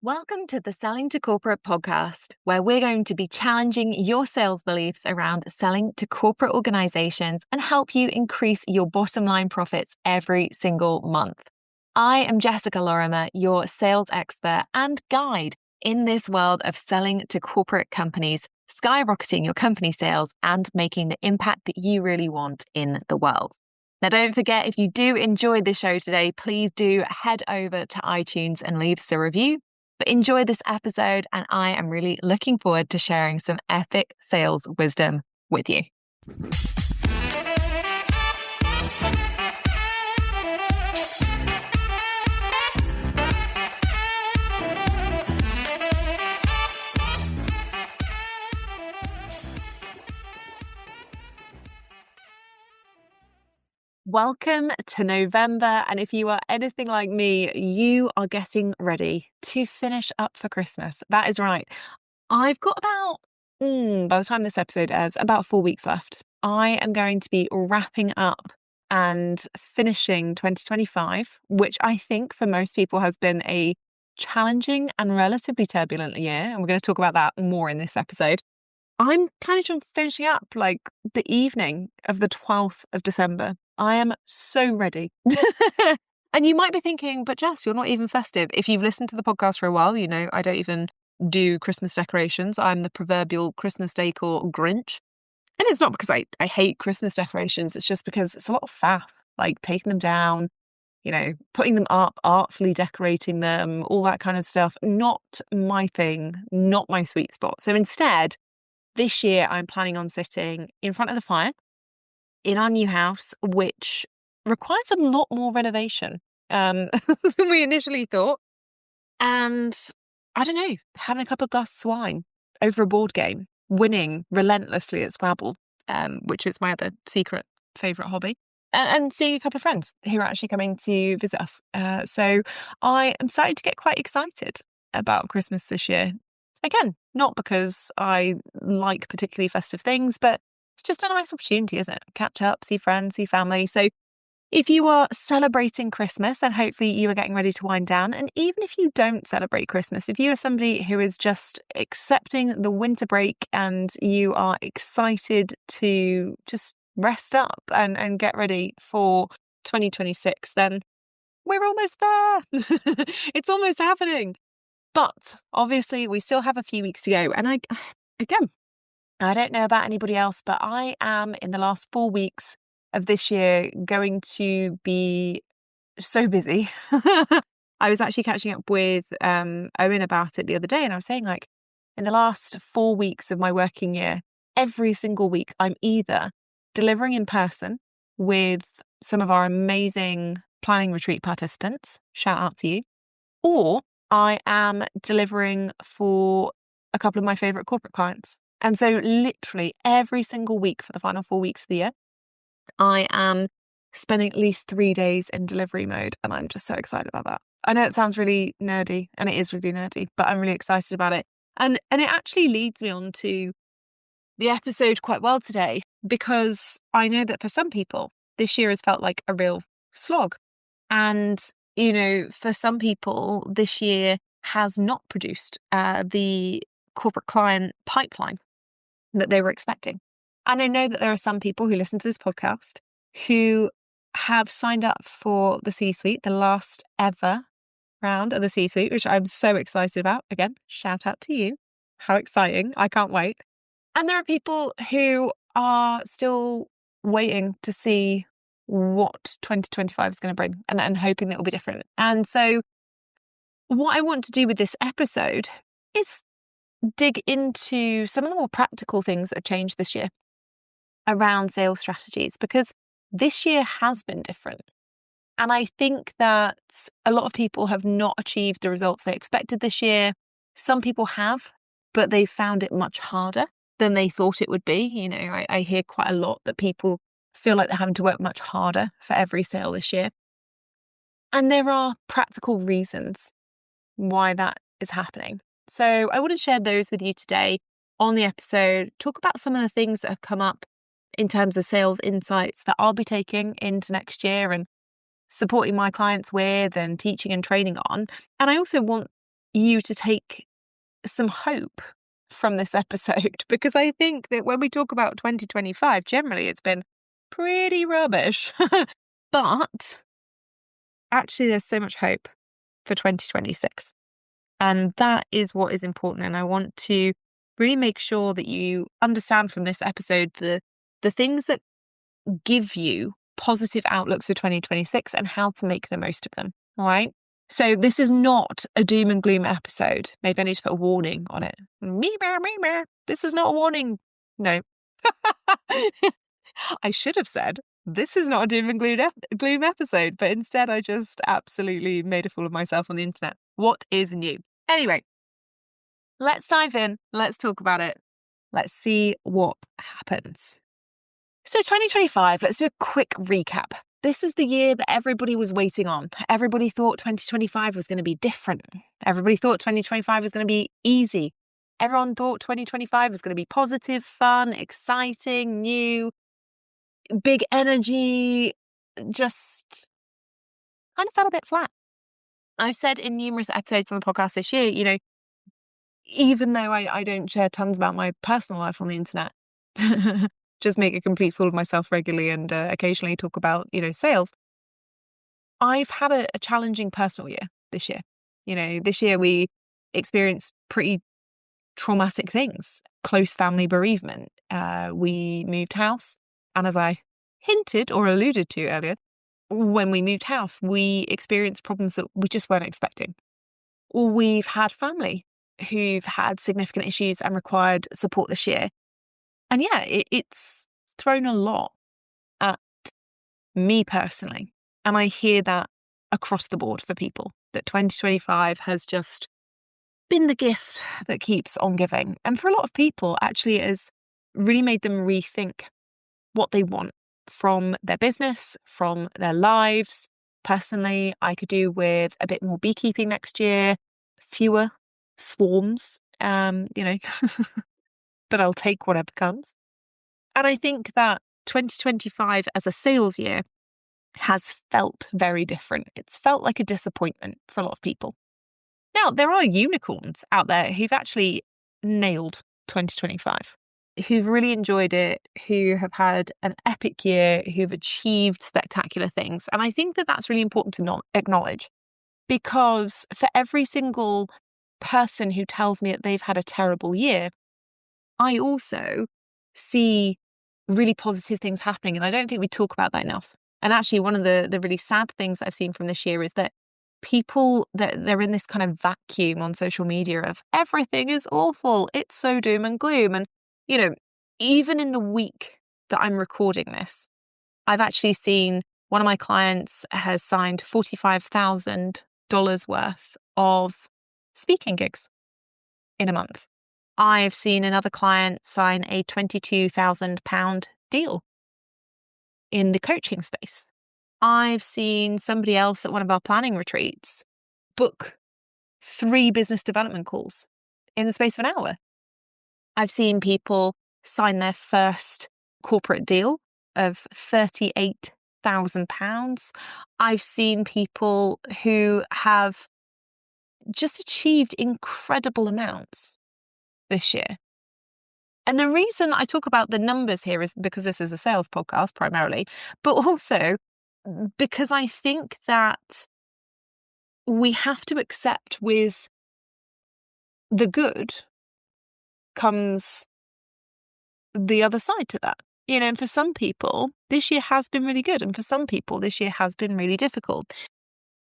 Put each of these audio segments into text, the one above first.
Welcome to the Selling to Corporate podcast, where we're going to be challenging your sales beliefs around selling to corporate organizations and help you increase your bottom line profits every single month. I am Jessica Lorimer, your sales expert and guide in this world of selling to corporate companies, skyrocketing your company sales and making the impact that you really want in the world. Now, don't forget, if you do enjoy the show today, please do head over to iTunes and leave us a review. But enjoy this episode, and I am really looking forward to sharing some epic sales wisdom with you. Welcome to November, and if you are anything like me, you are getting ready to finish up for Christmas. That is right. I've got about, by the time this episode airs, about 4 weeks left. I am going to be wrapping up and finishing 2025, which I think for most people has been a challenging and relatively turbulent year, and we're going to talk about that more in this episode. I'm planning on finishing up like the evening of the 12th of December. I am so ready. And you might be thinking, but Jess, you're not even festive. If you've listened to the podcast for a while, you know I don't even do Christmas decorations. I'm the proverbial Christmas decor Grinch. And it's not because I hate Christmas decorations. It's just because it's a lot of faff, like taking them down, putting them up, artfully decorating them, all that kind of stuff. Not my thing, not my sweet spot. So instead, this year, I'm planning on sitting in front of the fire in our new house, which requires a lot more renovation than we initially thought. And I don't know, having a couple of glasses of wine over a board game, winning relentlessly at Scrabble, which is my other secret favourite hobby, and seeing a couple of friends who are actually coming to visit us. So I am starting to get quite excited about Christmas this year. Again, not because I like particularly festive things, but it's just a nice opportunity, isn't it? Catch up, see friends, see family. So if you are celebrating Christmas, then hopefully you are getting ready to wind down. And even if you don't celebrate Christmas, if you are somebody who is just accepting the winter break and you are excited to just rest up and get ready for 2026, then we're almost there. It's almost happening. But obviously, we still have a few weeks to go. And I don't know about anybody else, but I am in the last 4 weeks of this year going to be so busy. I was actually catching up with Owen about it the other day, and I was saying, like, in the last 4 weeks of my working year, every single week, I'm either delivering in person with some of our amazing planning retreat participants, shout out to you, or I am delivering for a couple of my favourite corporate clients. And so literally every single week for the final 4 weeks of the year, I am spending at least 3 days in delivery mode. And I'm just so excited about that. I know it sounds really nerdy, and it is really nerdy, but I'm really excited about it. And it actually leads me on to the episode quite well today, because I know that for some people, this year has felt like a real slog. And for some people, this year has not produced the corporate client pipeline that they were expecting. And I know that there are some people who listen to this podcast who have signed up for the C-suite, the last ever round of the C-suite, which I'm so excited about. Again, shout out to you. How exciting. I can't wait. And there are people who are still waiting to see what 2025 is going to bring and hoping that it will be different. And so what I want to do with this episode is dig into some of the more practical things that have changed this year around sales strategies, because this year has been different. And I think that a lot of people have not achieved the results they expected this year. Some people have, but they found it much harder than they thought it would be. I hear quite a lot that people feel like they're having to work much harder for every sale this year. And there are practical reasons why that is happening. So I want to share those with you today on the episode, talk about some of the things that have come up in terms of sales insights that I'll be taking into next year and supporting my clients with and teaching and training on. And I also want you to take some hope from this episode, because I think that when we talk about 2025, generally it's been pretty rubbish. But actually, there's so much hope for 2026. And that is what is important. And I want to really make sure that you understand from this episode the things that give you positive outlooks for 2026 and how to make the most of them. All right. So this is not a doom and gloom episode. Maybe I need to put a warning on it. This is not a warning. No. I should have said, this is not a doom and gloom episode, but instead I just absolutely made a fool of myself on the internet. What is new? Anyway, let's dive in. Let's talk about it. Let's see what happens. So 2025, let's do a quick recap. This is the year that everybody was waiting on. Everybody thought 2025 was going to be different. Everybody thought 2025 was going to be easy. Everyone thought 2025 was going to be positive, fun, exciting, new, big energy, just kind of felt a bit flat. I've said in numerous episodes on the podcast this year, even though I don't share tons about my personal life on the internet, just make a complete fool of myself regularly and occasionally talk about, sales. I've had a challenging personal year this year. This year we experienced pretty traumatic things, close family bereavement. We moved house. And as I hinted or alluded to earlier, when we moved house, we experienced problems that we just weren't expecting. We've had family who've had significant issues and required support this year. And yeah, it's thrown a lot at me personally. And I hear that across the board for people, that 2025 has just been the gift that keeps on giving. And for a lot of people, actually, it has really made them rethink what they want from their business, from their lives. Personally, I could do with a bit more beekeeping next year, fewer swarms, but I'll take whatever comes. And I think that 2025 as a sales year has felt very different. It's felt like a disappointment for a lot of people. Now, there are unicorns out there who've actually nailed 2025, who've really enjoyed it, who have had an epic year, who've achieved spectacular things. And I think that that's really important to not acknowledge, because for every single person who tells me that they've had a terrible year, I also see really positive things happening. And I don't think we talk about that enough. And actually, one of the really sad things that I've seen from this year is that people, they're in this kind of vacuum on social media of everything is awful. It's so doom and gloom. And, even in the week that I'm recording this, I've actually seen one of my clients has signed $45,000 worth of speaking gigs in a month. I've seen another client sign a £22,000 deal in the coaching space. I've seen somebody else at one of our planning retreats book 3 business development calls in the space of an hour. I've seen people sign their first corporate deal of £38,000. I've seen people who have just achieved incredible amounts this year. And the reason I talk about the numbers here is because this is a sales podcast primarily, but also because I think that we have to accept with the good comes the other side to that. And for some people, this year has been really good. And for some people, this year has been really difficult.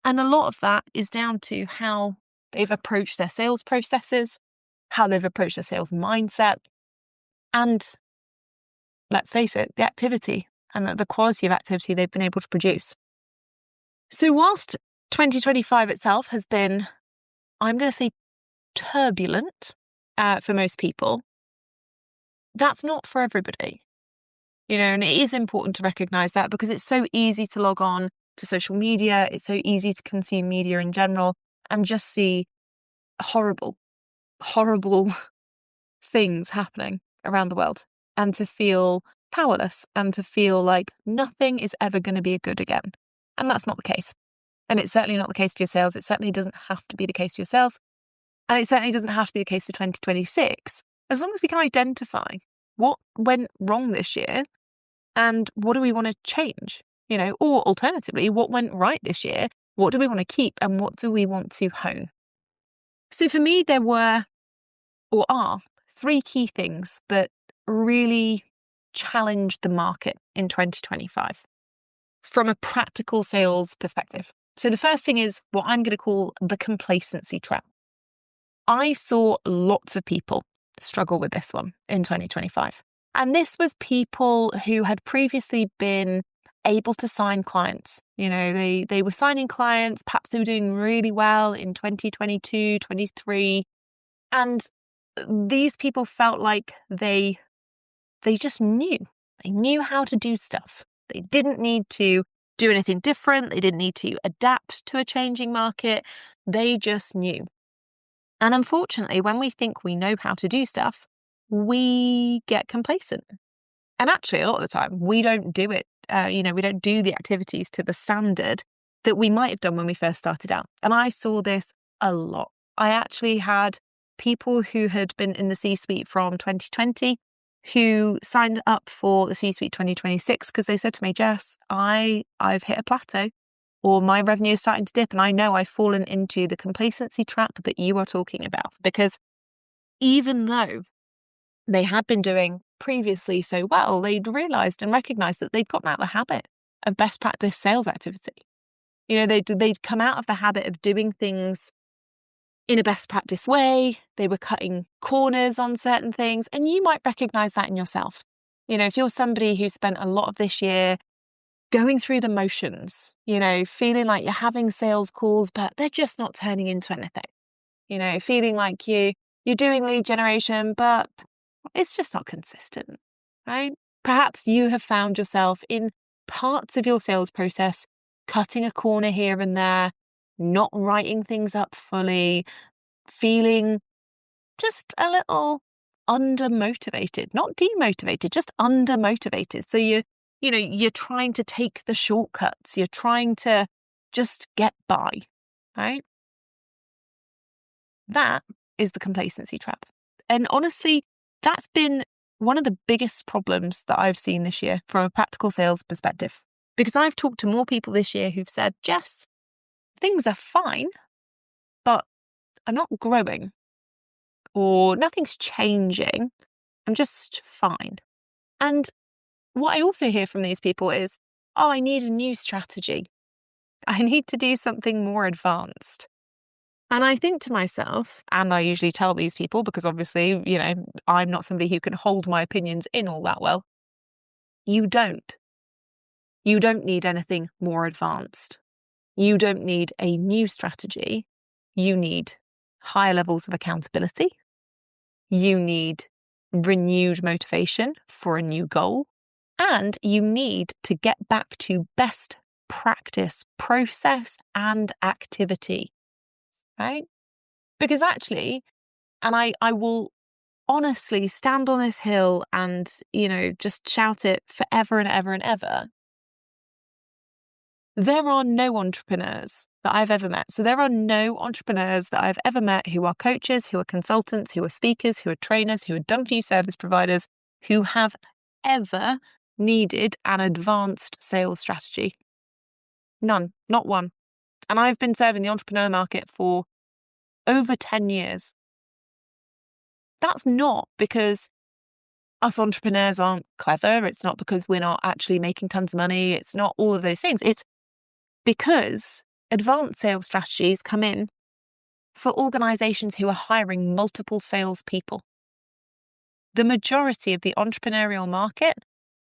And a lot of that is down to how they've approached their sales processes, how they've approached their sales mindset, and let's face it, the activity and the quality of activity they've been able to produce. So whilst 2025 itself has been, I'm going to say, turbulent for most people, that's not for everybody. And it is important to recognize that, because it's so easy to log on to social media. It's so easy to consume media in general and just see horrible, horrible things happening around the world, and to feel powerless and to feel like nothing is ever going to be good again. And that's not the case. And it's certainly not the case for your sales. It certainly doesn't have to be the case for your sales. And it certainly doesn't have to be the case for 2026, as long as we can identify what went wrong this year and what do we want to change, or alternatively, what went right this year, what do we want to keep and what do we want to hone? So for me, there were or are three key things that really challenged the market in 2025 from a practical sales perspective. So the first thing is what I'm going to call the complacency trap. I saw lots of people struggle with this one in 2025. And this was people who had previously been able to sign clients. They were signing clients, perhaps they were doing really well in 2022, 23. And these people felt like they just knew. They knew how to do stuff. They didn't need to do anything different. They didn't need to adapt to a changing market. They just knew. And unfortunately, when we think we know how to do stuff, we get complacent. And actually, a lot of the time, we don't do it. We don't do the activities to the standard that we might have done when we first started out. And I saw this a lot. I actually had people who had been in the C-suite from 2020 who signed up for the C-suite 2026 because they said to me, Jess, I've hit a plateau, or my revenue is starting to dip, and I know I've fallen into the complacency trap that you are talking about. Because even though they had been doing previously so well, they'd realised and recognised that they'd gotten out of the habit of best practice sales activity. They'd come out of the habit of doing things in a best practice way. They were cutting corners on certain things, and you might recognise that in yourself. If you're somebody who spent a lot of this year going through the motions, feeling like you're having sales calls, but they're just not turning into anything. Feeling like you're doing lead generation, but it's just not consistent, right? Perhaps you have found yourself in parts of your sales process cutting a corner here and there, not writing things up fully, feeling just a little undermotivated, not demotivated, just undermotivated. So you're trying to take the shortcuts. You're trying to just get by, right? That is the complacency trap. And honestly, that's been one of the biggest problems that I've seen this year from a practical sales perspective. Because I've talked to more people this year who've said, Jess, things are fine, but I'm not growing, or nothing's changing. I'm just fine. And what I also hear from these people is, I need a new strategy. I need to do something more advanced. And I think to myself, and I usually tell these people because obviously, I'm not somebody who can hold my opinions in all that well. You don't. You don't need anything more advanced. You don't need a new strategy. You need higher levels of accountability. You need renewed motivation for a new goal. And you need to get back to best practice, process, and activity. Right? Because actually, and I will honestly stand on this hill and, just shout it forever and ever and ever. There are no entrepreneurs that I've ever met. So there are no entrepreneurs that I've ever met who are coaches, who are consultants, who are speakers, who are trainers, who are done for you service providers, who have ever needed an advanced sales strategy. None, not one. And I've been serving the entrepreneur market for over 10 years. That's not because us entrepreneurs aren't clever. It's not because we're not actually making tons of money. It's not all of those things. It's because advanced sales strategies come in for organizations who are hiring multiple salespeople. The majority of the entrepreneurial market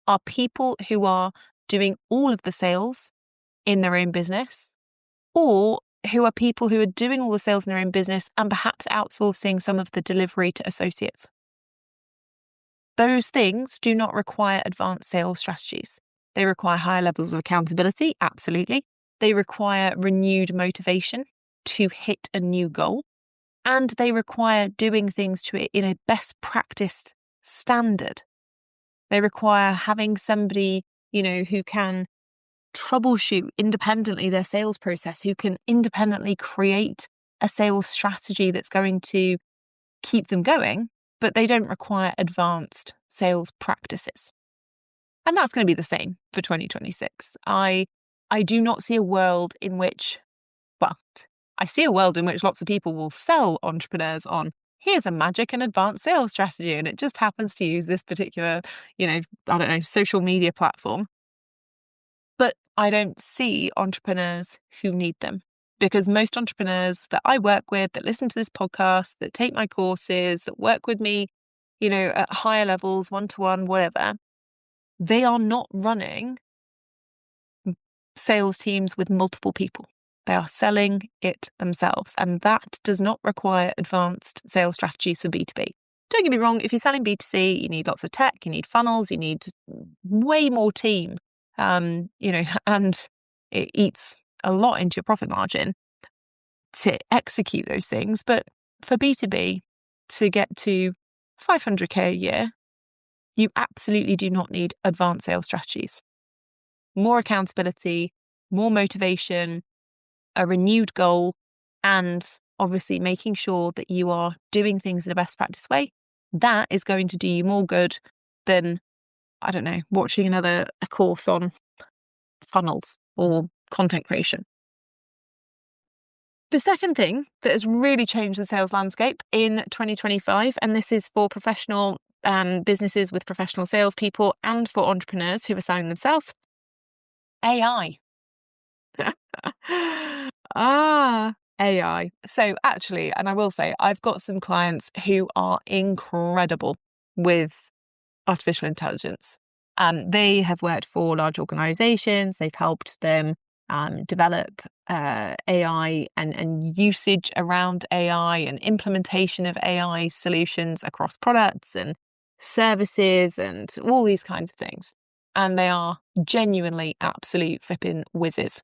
are people who are doing all of the sales in their own business, or who are people who are doing all the sales in their own business and perhaps outsourcing some of the delivery to associates. Those things do not require advanced sales strategies. They require higher levels of accountability, absolutely. They require renewed motivation to hit a new goal. And they require doing things to it in a best practice standard. They require having somebody, who can troubleshoot independently their sales process, who can independently create a sales strategy that's going to keep them going, but they don't require advanced sales practices. And that's going to be the same for 2026. I do not see a world in which, well, I see a world in which lots of people will sell entrepreneurs on, here's a magic and advanced sales strategy, and it just happens to use this particular, social media platform. But I don't see entrepreneurs who need them, because most entrepreneurs that I work with, that listen to this podcast, that take my courses, that work with me, at higher levels, one-to-one, whatever, they are not running sales teams with multiple people. They are selling it themselves. And that does not require advanced sales strategies for B2B. Don't get me wrong, if you're selling B2C, you need lots of tech, you need funnels, you need way more team, and it eats a lot into your profit margin to execute those things. But for B2B, to get to 500K a year, you absolutely do not need advanced sales strategies. More accountability, more motivation, a renewed goal, and obviously making sure that you are doing things in a best practice way. That is going to do you more good than, I don't know, watching a course on funnels or content creation. The second thing that has really changed the sales landscape in 2025, and this is for professional businesses with professional salespeople and for entrepreneurs who are selling themselves, AI. AI. So actually, and I will say, I've got some clients who are incredible with artificial intelligence. They have worked for large organizations. They've helped them develop AI and usage around AI and implementation of AI solutions across products and services and all these kinds of things. And they are genuinely absolute flipping whizzes.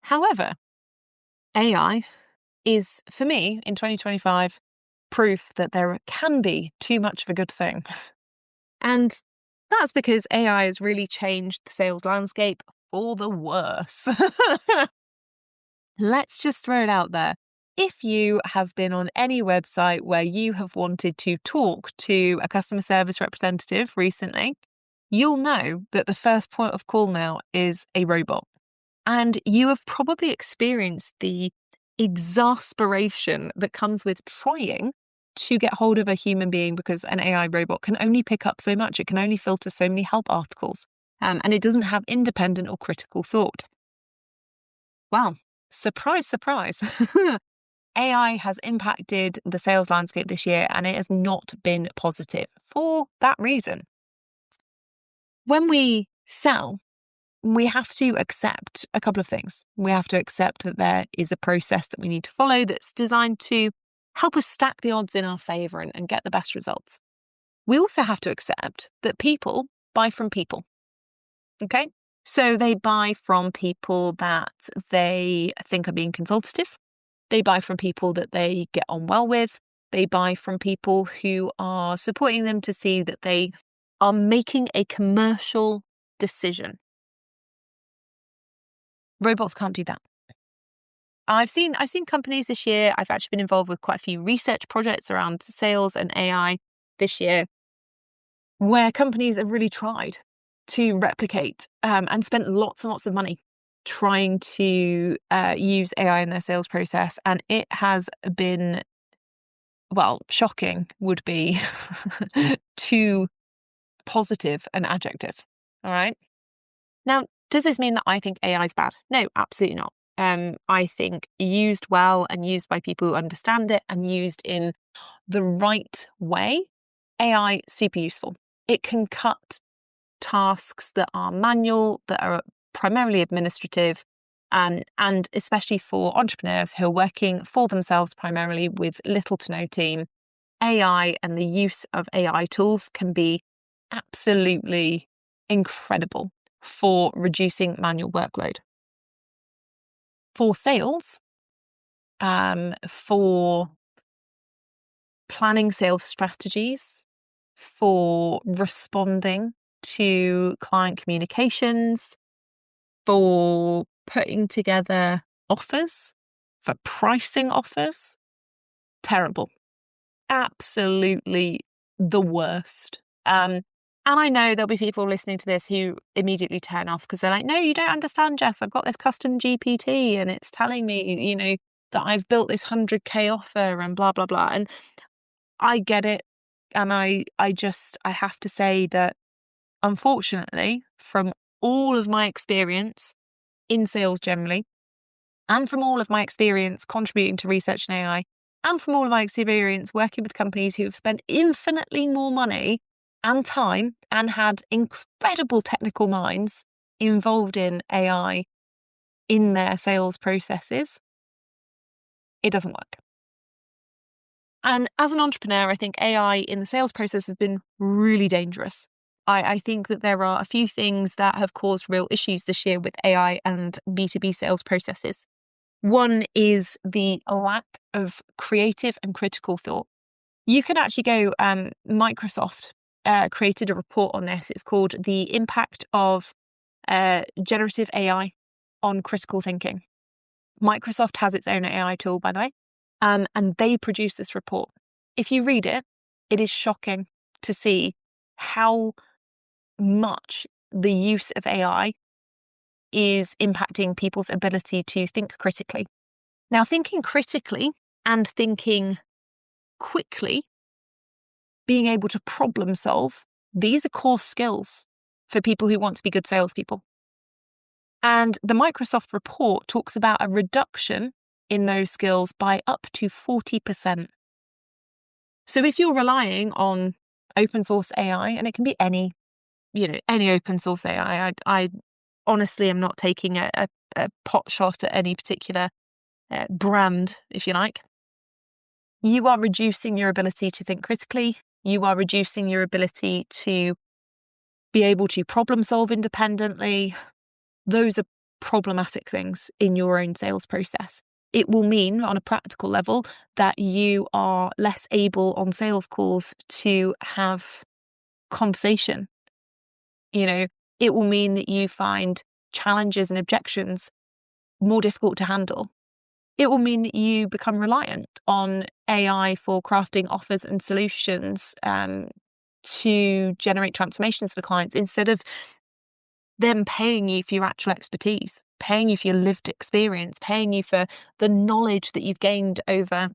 However, AI is, for me, in 2025, proof that there can be too much of a good thing. And that's because AI has really changed the sales landscape for the worse. Let's just throw it out there. If you have been on any website where you have wanted to talk to a customer service representative recently, you'll know that the first point of call now is a robot. And you have probably experienced the exasperation that comes with trying to get hold of a human being, because an AI robot can only pick up so much. It can only filter so many help articles, and it doesn't have independent or critical thought. Well, surprise, surprise. AI has impacted the sales landscape this year, and it has not been positive for that reason. When we sell, we have to accept a couple of things. We have to accept that there is a process that we need to follow that's designed to help us stack the odds in our favor and get the best results. We also have to accept that people buy from people. Okay? So they buy from people that they think are being consultative. They buy from people that they get on well with. They buy from people who are supporting them to see that they are making a commercial decision. Robots can't do that. I've seen companies this year. I've actually been involved with quite a few research projects around sales and AI this year, where companies have really tried to replicate and spent lots and lots of money trying to use AI in their sales process. And it has been, well, shocking would be too positive an adjective. All right. Now, does this mean that I think AI is bad? No, absolutely not. I think used well and used by people who understand it and used in the right way, AI super useful. It can cut tasks that are manual, that are primarily administrative, and especially for entrepreneurs who are working for themselves primarily with little to no team. AI and the use of AI tools can be absolutely incredible for reducing manual workload. For sales, for planning sales strategies, for responding to client communications, for putting together offers, For pricing offers, terrible. Absolutely the worst. And I know there'll be people listening to this who immediately turn off because they're like, no, you don't understand, Jess. I've got this custom GPT and it's telling me, that I've built this 100K offer and blah, blah, blah. And I get it. And I have to say that, unfortunately, from all of my experience in sales generally, and from all of my experience contributing to research in AI, and from all of my experience working with companies who have spent infinitely more money and time and had incredible technical minds involved in AI in their sales processes, it doesn't work. And as an entrepreneur, I think AI in the sales process has been really dangerous. I think that there are a few things that have caused real issues this year with AI and B2B sales processes. One is the lack of creative and critical thought. You can actually go, Microsoft created a report on this. It's called The Impact of Generative AI on Critical Thinking. Microsoft has its own AI tool, by the way, and they produce this report. If you read it, it is shocking to see how much the use of AI is impacting people's ability to think critically. Now, thinking critically and thinking quickly, being able to problem solve, these are core skills for people who want to be good salespeople. And the Microsoft report talks about a reduction in those skills by up to 40%. So if you're relying on open source AI, and it can be any open source AI, I honestly am not taking a pot shot at any particular brand, if you like. You are reducing your ability to think critically. You are reducing your ability to be able to problem solve independently. Those are problematic things in your own sales process. It will mean, on a practical level, that you are less able on sales calls to have conversation. It will mean that you find challenges and objections more difficult to handle. It will mean that you become reliant on AI for crafting offers and solutions to generate transformations for clients, instead of them paying you for your actual expertise, paying you for your lived experience, paying you for the knowledge that you've gained over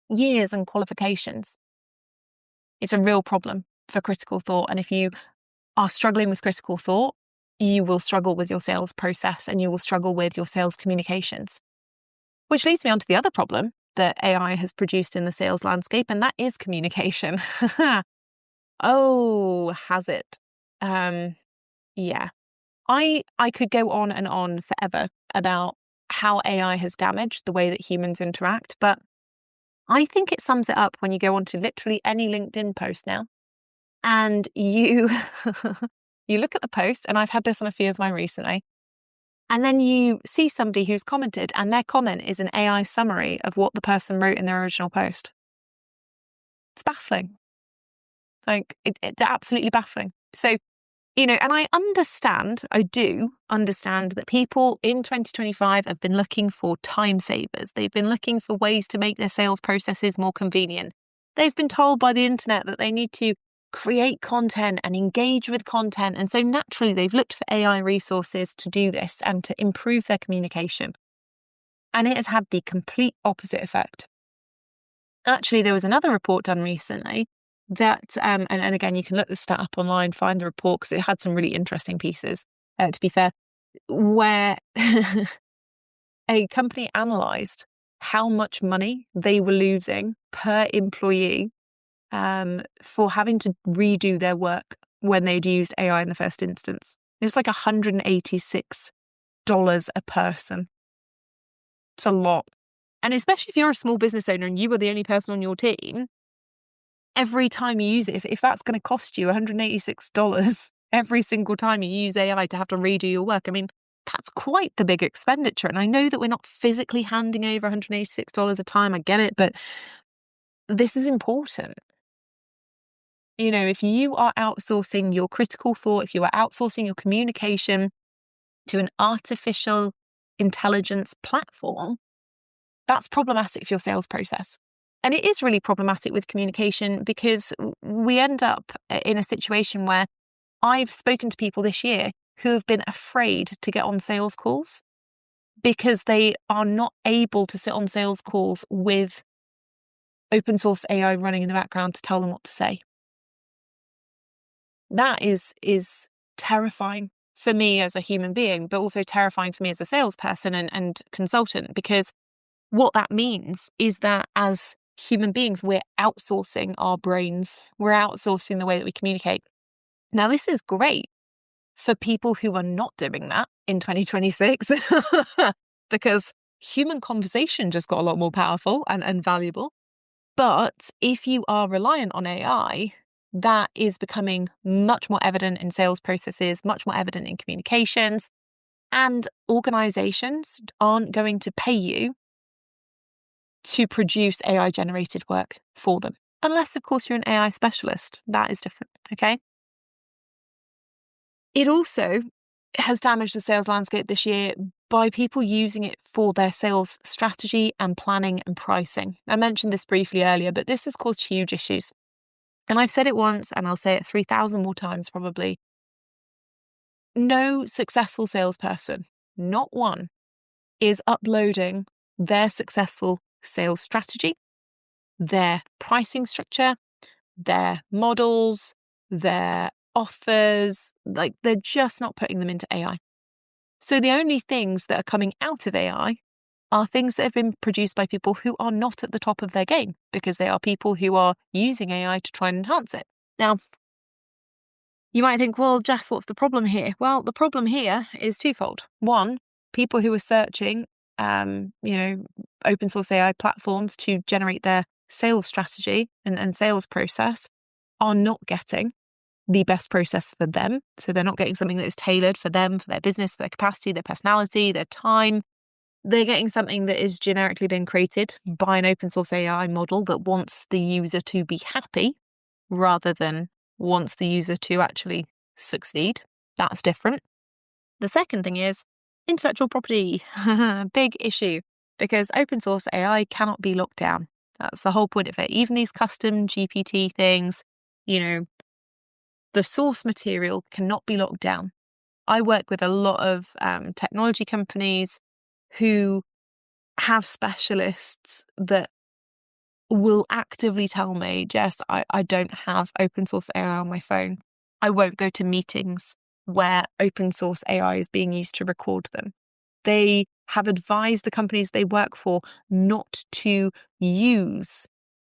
years and qualifications. It's a real problem for critical thought. And if you are struggling with critical thought, you will struggle with your sales process and you will struggle with your sales communications. Which leads me on to the other problem that AI has produced in the sales landscape, and that is communication. Oh, has it? Yeah. I could go on and on forever about how AI has damaged the way that humans interact, but I think it sums it up when you go onto literally any LinkedIn post now, and you you look at the post, and I've had this on a few of mine recently, and then you see somebody who's commented, and their comment is an AI summary of what the person wrote in their original post. It's baffling. It's absolutely baffling. So, and I do understand that people in 2025 have been looking for time savers. They've been looking for ways to make their sales processes more convenient. They've been told by the internet that they need to create content and engage with content. And so naturally, they've looked for AI resources to do this and to improve their communication. And it has had the complete opposite effect. Actually, there was another report done recently that, and again, you can look the stat up online, find the report, because it had some really interesting pieces, to be fair, where a company analysed how much money they were losing per employee for having to redo their work when they'd used AI in the first instance. It was like $186 a person. It's a lot. And especially if you're a small business owner and you are the only person on your team, every time you use it, if that's going to cost you $186 every single time you use AI to have to redo your work, I mean, that's quite the big expenditure. And I know that we're not physically handing over $186 a time. I get it, but this is important. If you are outsourcing your critical thought, if you are outsourcing your communication to an artificial intelligence platform, That's problematic for your sales process. And it is really problematic with communication because we end up in a situation where I've spoken to people this year who have been afraid to get on sales calls because they are not able to sit on sales calls with open source AI running in the background to tell them what to say. That is terrifying for me as a human being, but also terrifying for me as a salesperson and consultant, because what that means is that as human beings, we're outsourcing our brains. We're outsourcing the way that we communicate. Now, this is great for people who are not doing that in 2026 because human conversation just got a lot more powerful and valuable. But if you are reliant on AI, that is becoming much more evident in sales processes, much more evident in communications, and organizations aren't going to pay you to produce AI generated work for them. Unless, of course, you're an AI specialist. That is different, okay? It also has damaged the sales landscape this year by people using it for their sales strategy and planning and pricing. I mentioned this briefly earlier, but this has caused huge issues. And I've said it once and I'll say it 3,000 more times probably. No successful salesperson, not one, is uploading their successful sales strategy, their pricing structure, their models, their offers. Like, they're just not putting them into AI. So the only things that are coming out of AI are things that have been produced by people who are not at the top of their game, because they are people who are using AI to try and enhance it. Now, you might think, well, Jess, what's the problem here? Well, the problem here is twofold. One, people who are searching, open source AI platforms to generate their sales strategy and sales process are not getting the best process for them. So they're not getting something that is tailored for them, for their business, for their capacity, their personality, their time. They're getting something that is generically been created by an open source AI model that wants the user to be happy rather than wants the user to actually succeed. That's different. The second thing is intellectual property. Big issue, because open source AI cannot be locked down. That's the whole point of it. Even these custom GPT things, the source material cannot be locked down. I work with a lot of technology companies who have specialists that will actively tell me, Jess, I don't have open source AI on my phone. I won't go to meetings where open source AI is being used to record them. They have advised the companies they work for not to use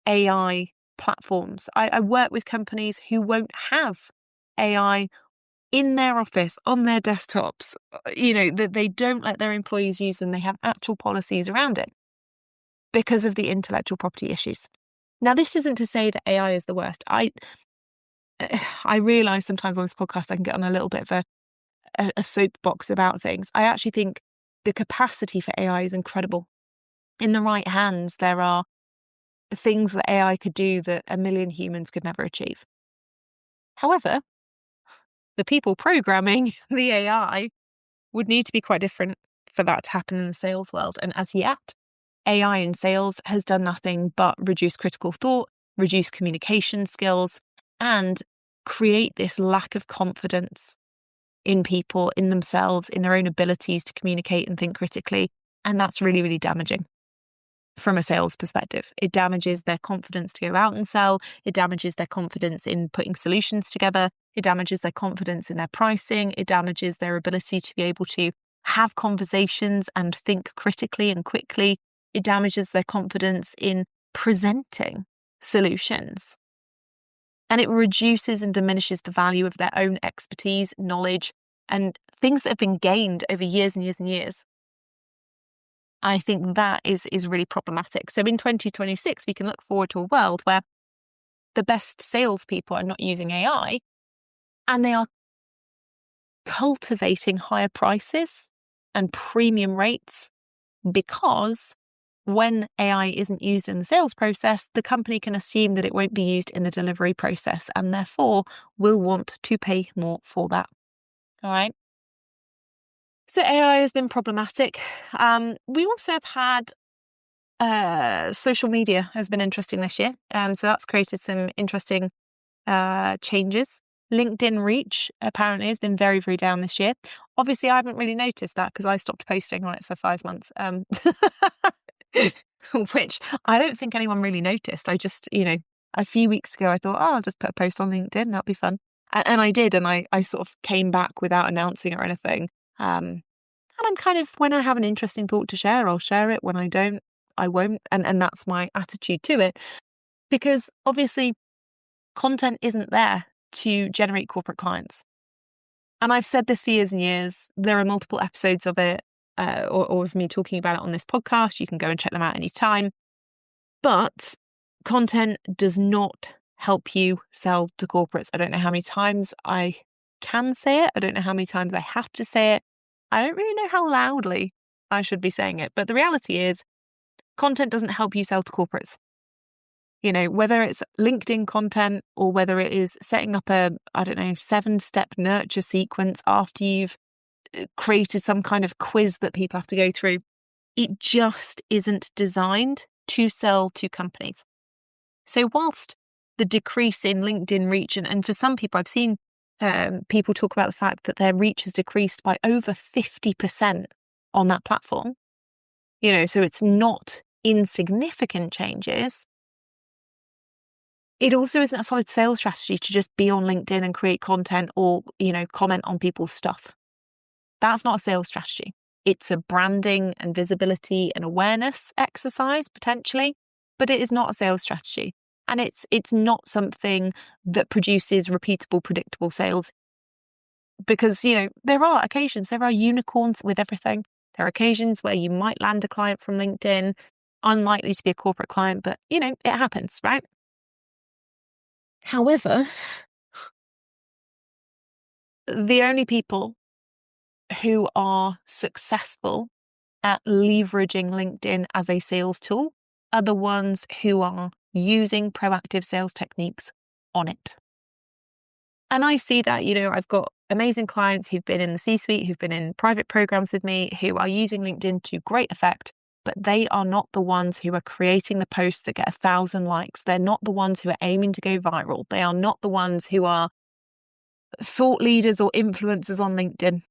AI platforms. I work with companies who won't have AI in their office, on their desktops. That they don't let their employees use them. They have actual policies around it because of the intellectual property issues. Now, this isn't to say that AI is the worst. I realise sometimes on this podcast I can get on a little bit of a soapbox about things. I actually think the capacity for AI is incredible. In the right hands, there are things that AI could do that a million humans could never achieve. However, the people programming the AI would need to be quite different for that to happen in the sales world. And as yet, AI in sales has done nothing but reduce critical thought, reduce communication skills, and create this lack of confidence in people, in themselves, in their own abilities to communicate and think critically. And that's really, really damaging from a sales perspective. It damages their confidence to go out and sell. It damages their confidence in putting solutions together. It damages their confidence in their pricing. It damages their ability to be able to have conversations and think critically and quickly. It damages their confidence in presenting solutions. And it reduces and diminishes the value of their own expertise, knowledge, and things that have been gained over years and years and years. I think that is really problematic. So in 2026, we can look forward to a world where the best salespeople are not using AI and they are cultivating higher prices and premium rates, because when AI isn't used in the sales process, the company can assume that it won't be used in the delivery process and therefore will want to pay more for that. All right. So AI has been problematic. We also have had Social media has been interesting this year. So that's created some interesting changes. LinkedIn reach apparently has been very, very down this year. Obviously, I haven't really noticed that because I stopped posting on it for 5 months, which I don't think anyone really noticed. I just, a few weeks ago, I thought, I'll just put a post on LinkedIn. That'll be fun. And I did. And I sort of came back without announcing it or anything. And I'm kind of, when I have an interesting thought to share, I'll share it. When I don't, I won't. And that's my attitude to it. Because obviously, content isn't there to generate corporate clients. And I've said this for years and years. There are multiple episodes of it or of me talking about it on this podcast. You can go and check them out anytime. But content does not help you sell to corporates. I don't know how many times I can say it. I don't know how many times I have to say it. I don't really know how loudly I should be saying it. But the reality is, content doesn't help you sell to corporates. Whether it's LinkedIn content or whether it is setting up a, 7-step nurture sequence after you've created some kind of quiz that people have to go through, it just isn't designed to sell to companies. So whilst the decrease in LinkedIn reach, and for some people, I've seen people talk about the fact that their reach has decreased by over 50% on that platform, so it's not insignificant changes. It also isn't a solid sales strategy to just be on LinkedIn and create content or, comment on people's stuff. That's not a sales strategy. It's a branding and visibility and awareness exercise, potentially, but it is not a sales strategy. And it's not something that produces repeatable, predictable sales. Because, there are occasions, there are unicorns with everything. There are occasions where you might land a client from LinkedIn, unlikely to be a corporate client, but, it happens, right? However, the only people who are successful at leveraging LinkedIn as a sales tool are the ones who are using proactive sales techniques on it. And I see that, I've got amazing clients who've been in the C-suite, who've been in private programs with me, who are using LinkedIn to great effect, but they are not the ones who are creating the posts that get 1,000 likes. They're not the ones who are aiming to go viral. They are not the ones who are thought leaders or influencers on LinkedIn.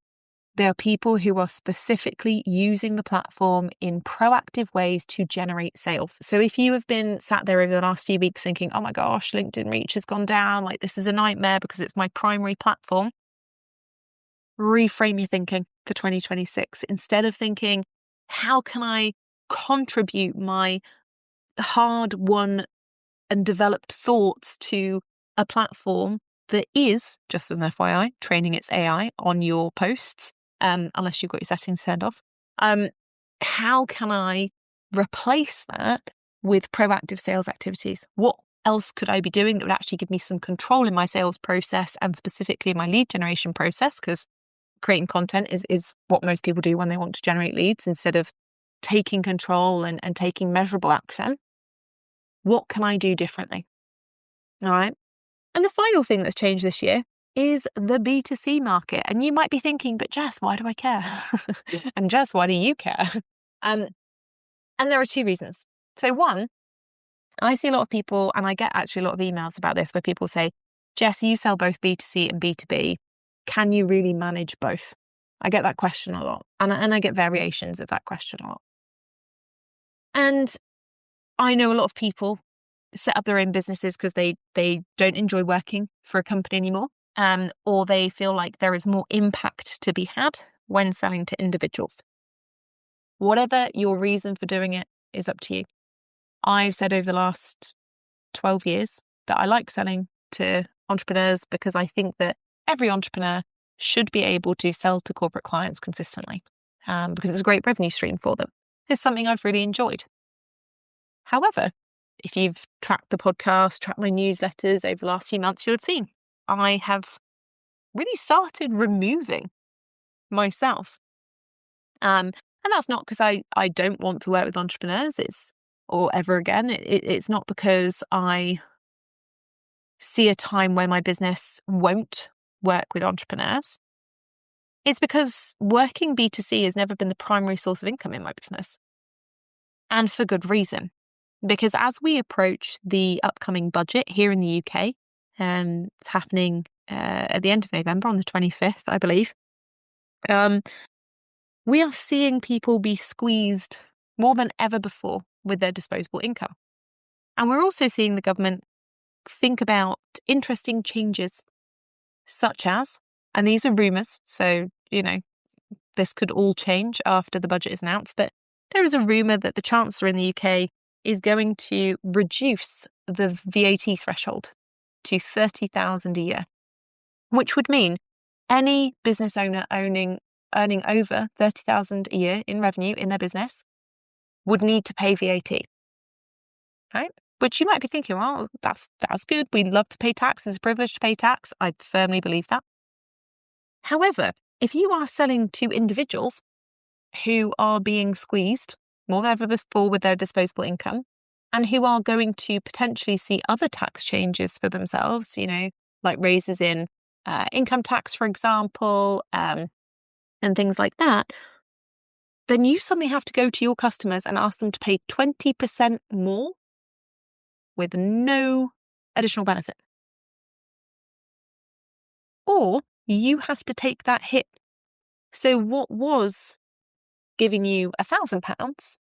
They are people who are specifically using the platform in proactive ways to generate sales. So if you have been sat there over the last few weeks thinking, oh my gosh, LinkedIn reach has gone down, like this is a nightmare because it's my primary platform, reframe your thinking for 2026. Instead of thinking, how can I contribute my hard-won and developed thoughts to a platform that is, just as an FYI, training its AI on your posts, unless you've got your settings turned off. How can I replace that with proactive sales activities? What else could I be doing that would actually give me some control in my sales process and specifically in my lead generation process? Because creating content is what most people do when they want to generate leads instead of taking control and taking measurable action. What can I do differently? All right. And the final thing that's changed this year is the B2C market. And you might be thinking, but Jess, why do I care? And Jess, why do you care? And there are 2 reasons. So one, I see a lot of people, and I get actually a lot of emails about this where people say, Jess, you sell both B2C and B2B. Can you really manage both? I get that question a lot. And I get variations of that question a lot. And I know a lot of people set up their own businesses because they don't enjoy working for a company anymore, or they feel like there is more impact to be had when selling to individuals. Whatever your reason for doing it is up to you. I've said over the last 12 years that I like selling to entrepreneurs because I think that every entrepreneur should be able to sell to corporate clients consistently because it's a great revenue stream for them. It's something I've really enjoyed. However, if you've tracked the podcast, tracked my newsletters over the last few months, you'll have seen I have really started removing myself. And that's not because I don't want to work with entrepreneurs or ever again. It's not because I see a time where my business won't work with entrepreneurs. It's because working B2C has never been the primary source of income in my business. And for good reason. Because as we approach the upcoming budget here in the UK, it's happening at the end of November on the 25th, I believe, we are seeing people be squeezed more than ever before with their disposable income. And we're also seeing the government think about interesting changes, such as, and these are rumours, so, this could all change after the budget is announced, but there is a rumour that the Chancellor in the UK is going to reduce the VAT threshold to 30,000 a year, which would mean any business owner earning over 30,000 a year in revenue in their business would need to pay VAT, right? Which you might be thinking, well, that's good. We love to pay tax. It's a privilege to pay tax. I firmly believe that. However, if you are selling to individuals who are being squeezed more than ever before with their disposable income and who are going to potentially see other tax changes for themselves, like raises in income tax, for example, and things like that, then you suddenly have to go to your customers and ask them to pay 20% more with no additional benefit. Or you have to take that hit. So what was giving you £1,000,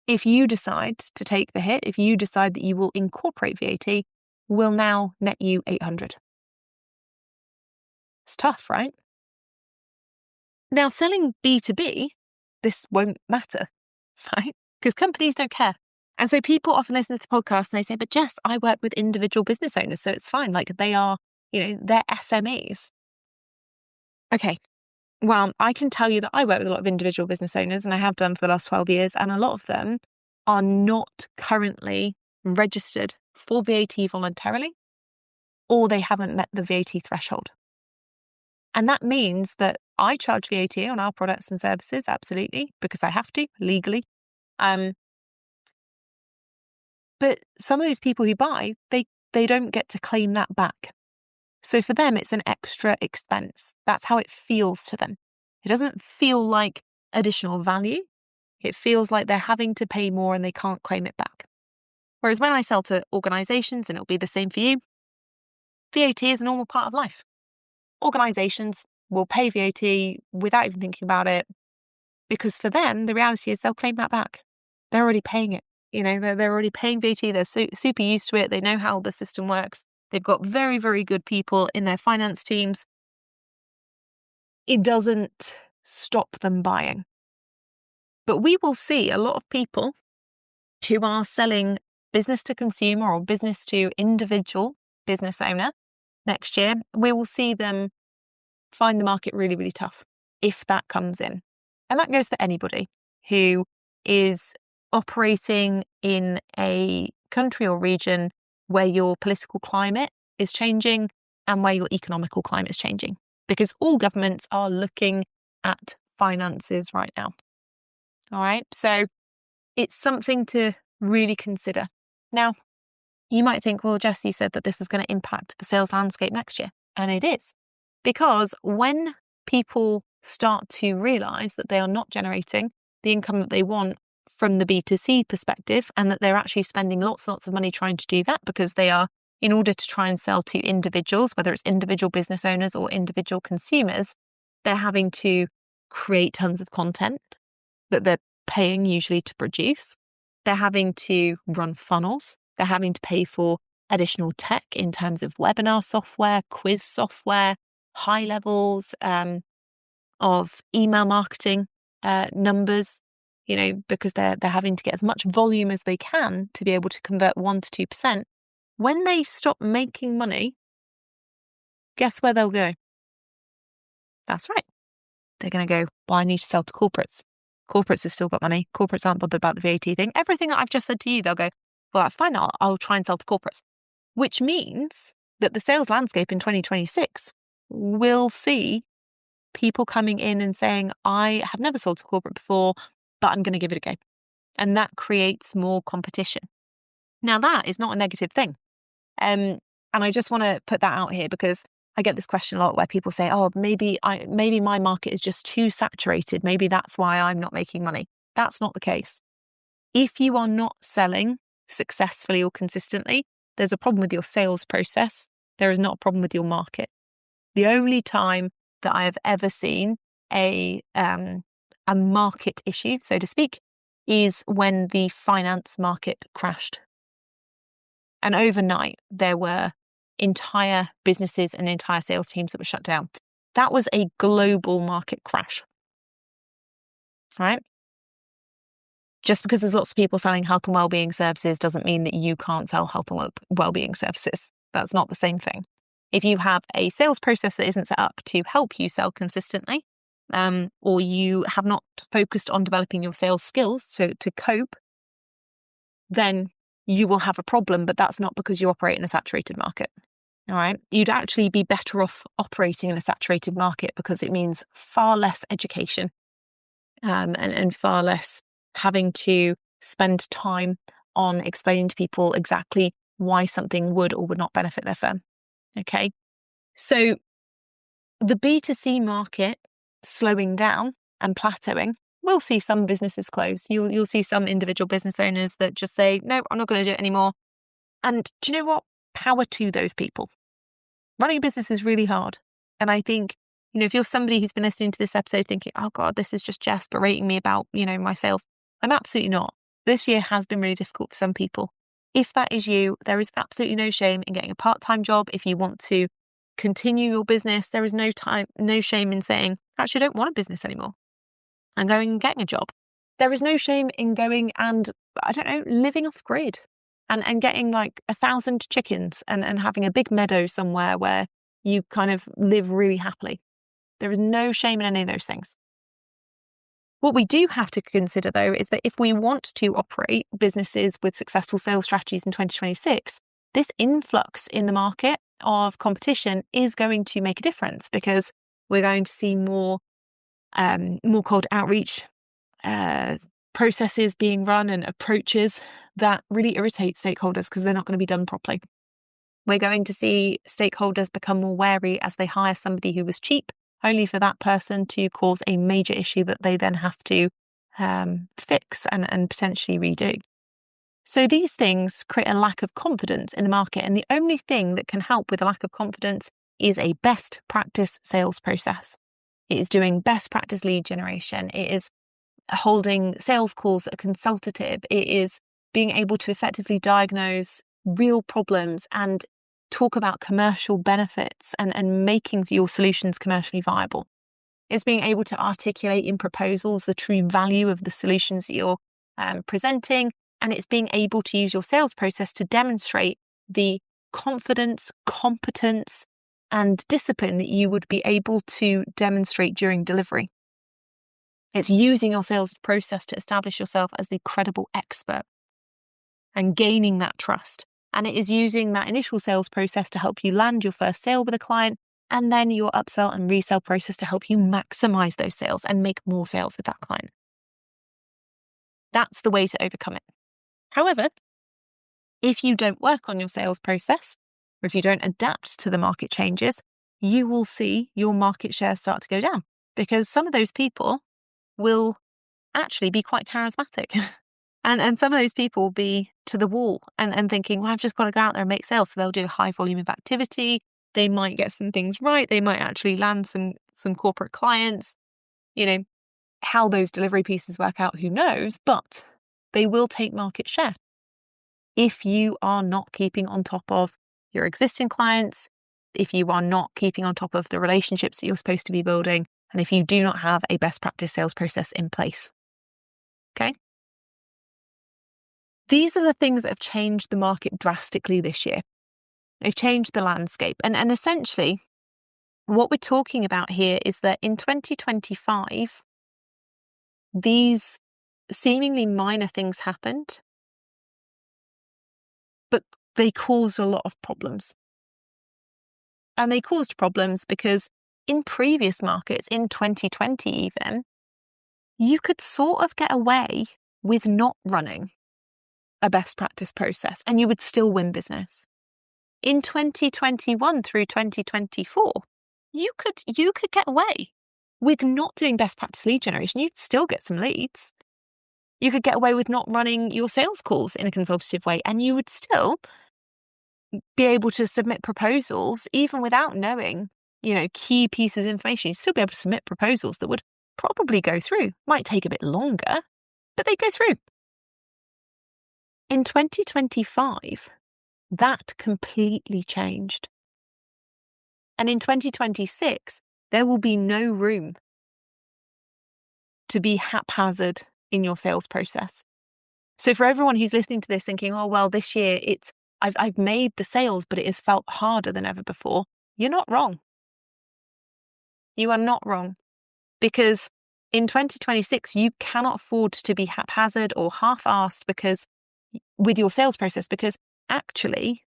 if you decide to take the hit, if you decide that you will incorporate VAT, will now net you 800. It's tough, right? Now, selling B2B, this won't matter, right? Because companies don't care. And so people often listen to the podcast and they say, but Jess, I work with individual business owners, so it's fine. Like they are, they're SMEs. Okay. Well, I can tell you that I work with a lot of individual business owners and I have done for the last 12 years. And a lot of them are not currently registered for VAT voluntarily, or they haven't met the VAT threshold. And that means that I charge VAT on our products and services, absolutely, because I have to legally. But some of those people who buy, they don't get to claim that back. So for them, it's an extra expense. That's how it feels to them. It doesn't feel like additional value. It feels like they're having to pay more and they can't claim it back. Whereas when I sell to organisations, and it'll be the same for you, VAT is a normal part of life. Organisations will pay VAT without even thinking about it, because for them, the reality is they'll claim that back. They're already paying it. They're already paying VAT. They're super used to it. They know how the system works. They've got very, very good people in their finance teams. It doesn't stop them buying. But we will see a lot of people who are selling business to consumer or business to individual business owner next year. We will see them find the market really, really tough if that comes in. And that goes for anybody who is operating in a country or region where your political climate is changing and where your economical climate is changing, because all governments are looking at finances right now. All right. So it's something to really consider. Now, you might think, well, Jess, you said that this is going to impact the sales landscape next year. And it is, because when people start to realise that they are not generating the income that they want from the B2C perspective, and that they're actually spending lots and lots of money trying to do that because they are, in order to try and sell to individuals, whether it's individual business owners or individual consumers, they're having to create tons of content that they're paying usually to produce. They're having to run funnels. They're having to pay for additional tech in terms of webinar software, quiz software, high levels of email marketing numbers, because they're having to get as much volume as they can to be able to convert 1% to 2%. When they stop making money, guess where they'll go? That's right. They're going to go, well, I need to sell to corporates. Corporates have still got money. Corporates aren't bothered about the VAT thing. Everything that I've just said to you, they'll go, well, that's fine. I'll try and sell to corporates. Which means that the sales landscape in 2026 will see people coming in and saying, I have never sold to corporate before, but I'm going to give it a go. And that creates more competition. Now, that is not a negative thing. And I just want to put that out here, because I get this question a lot where people say, oh, maybe my market is just too saturated. Maybe that's why I'm not making money. That's not the case. If you are not selling successfully or consistently, there's a problem with your sales process. There is not a problem with your market. The only time that I have ever seen a market issue, so to speak, is when the finance market crashed. And overnight, there were entire businesses and entire sales teams that were shut down. That was a global market crash, right? Just because there's lots of people selling health and well-being services doesn't mean that you can't sell health and well-being services. That's not the same thing. If you have a sales process that isn't set up to help you sell consistently, or you have not focused on developing your sales skills to cope, then you will have a problem, but that's not because you operate in a saturated market. All right. You'd actually be better off operating in a saturated market because it means far less education, and far less having to spend time on explaining to people exactly why something would or would not benefit their firm. Okay. So the B2C market slowing down and plateauing, we'll see some businesses close. You'll see some individual business owners that just say, no, I'm not going to do it anymore. And do you know what? Power to those people. Running a business is really hard. And I think, if you're somebody who's been listening to this episode thinking, oh God, this is just Jess berating me about, my sales. I'm absolutely not. This year has been really difficult for some people. If that is you, there is absolutely no shame in getting a part-time job. If you want to continue your business, there is no shame in saying, actually, I don't want a business anymore, and going and getting a job. There is no shame in going and, living off grid and getting like 1,000 chickens and having a big meadow somewhere where you kind of live really happily. There is no shame in any of those things. What we do have to consider, though, is that if we want to operate businesses with successful sales strategies in 2026, this influx in the market of competition is going to make a difference, because we're going to see more cold outreach processes being run and approaches that really irritate stakeholders because they're not going to be done properly. We're going to see stakeholders become more wary as they hire somebody who was cheap, only for that person to cause a major issue that they then have to fix and potentially redo. So these things create a lack of confidence in the market. And the only thing that can help with a lack of confidence is a best practice sales process. It is doing best practice lead generation. It is holding sales calls that are consultative. It is being able to effectively diagnose real problems and talk about commercial benefits and making your solutions commercially viable. It's being able to articulate in proposals the true value of the solutions that you're presenting. And it's being able to use your sales process to demonstrate the confidence, competence, and discipline that you would be able to demonstrate during delivery. It's using your sales process to establish yourself as the credible expert and gaining that trust. And it is using that initial sales process to help you land your first sale with a client, and then your upsell and resell process to help you maximize those sales and make more sales with that client. That's the way to overcome it. However, if you don't work on your sales process, or if you don't adapt to the market changes, you will see your market share start to go down, because some of those people will actually be quite charismatic. And some of those people will be to the wall and thinking, well, I've just got to go out there and make sales. So they'll do a high volume of activity. They might get some things right. They might actually land some corporate clients. How those delivery pieces work out, who knows? But they will take market share if you are not keeping on top of your existing clients, if you are not keeping on top of the relationships that you're supposed to be building, and if you do not have a best practice sales process in place. Okay? These are the things that have changed the market drastically this year. They've changed the landscape. And essentially, what we're talking about here is that in 2025, these seemingly minor things happened, but they caused a lot of problems. And they caused problems because in previous markets, in 2020 even, you could sort of get away with not running a best practice process and you would still win business. In 2021 through 2024, you could get away with not doing best practice lead generation. You'd still get some leads, You could get away with not running your sales calls in a consultative way, and you would still be able to submit proposals even without knowing, key pieces of information. You'd still be able to submit proposals that would probably go through. Might take a bit longer, but they go through. In 2025, that completely changed. And in 2026, there will be no room to be haphazard in your sales process. So for everyone who's listening to this thinking, oh, well, this year I've made the sales, but it has felt harder than ever before. You're not wrong. You are not wrong. Because in 2026, you cannot afford to be haphazard or half-assed with your sales process, because actually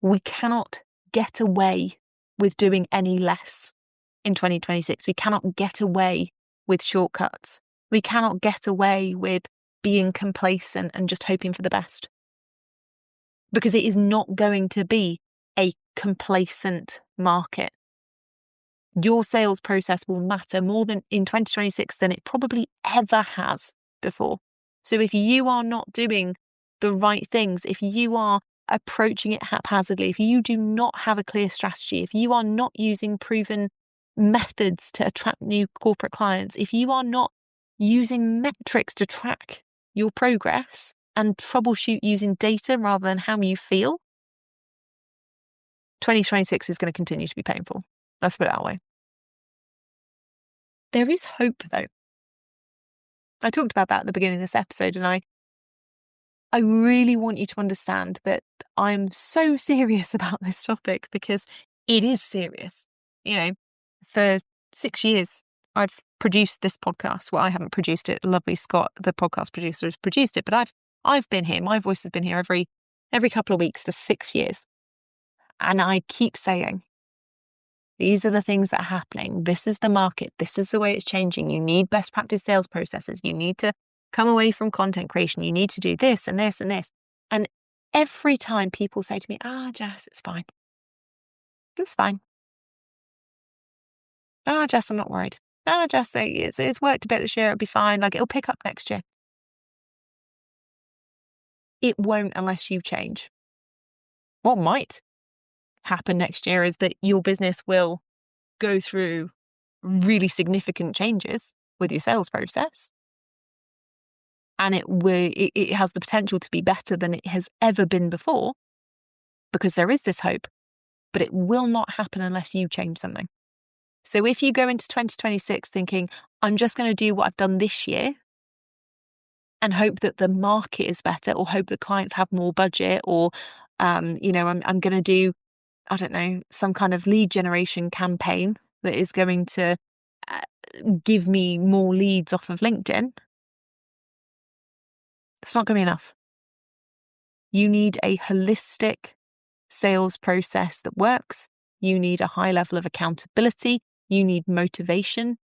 we cannot get away with doing any less in 2026. We cannot get away with shortcuts. We cannot get away with being complacent and just hoping for the best. Because it is not going to be a complacent market. Your sales process will matter more than in 2026 than it probably ever has before. So if you are not doing the right things, if you are approaching it haphazardly, if you do not have a clear strategy, if you are not using proven methods to attract new corporate clients, if you are not using metrics to track your progress and troubleshoot using data rather than how you feel, 2026 is going to continue to be painful. Let's put it that way. There is hope, though. I talked about that at the beginning of this episode, and I really want you to understand that I'm so serious about this topic because it is serious. For 6 years, I've produced this podcast. Well, I haven't produced it. Lovely Scott, the podcast producer, has produced it, but I've been here. My voice has been here every couple of weeks for 6 years. And I keep saying, these are the things that are happening. This is the market. This is the way it's changing. You need best practice sales processes. You need to come away from content creation. You need to do this and this and this. And every time people say to me, Jess, it's fine. It's fine. Jess, I'm not worried. Jess, it's worked a bit this year. It'll be fine. It'll pick up next year. It won't unless you change. What might happen next year is that your business will go through really significant changes with your sales process. And it has the potential to be better than it has ever been before, because there is this hope, but it will not happen unless you change something. So if you go into 2026 thinking, I'm just going to do what I've done this year and hope that the market is better, or hope that clients have more budget, or, I'm going to do, I don't know, some kind of lead generation campaign that is going to give me more leads off of LinkedIn, it's not going to be enough. You need a holistic sales process that works. You need a high level of accountability. You need motivation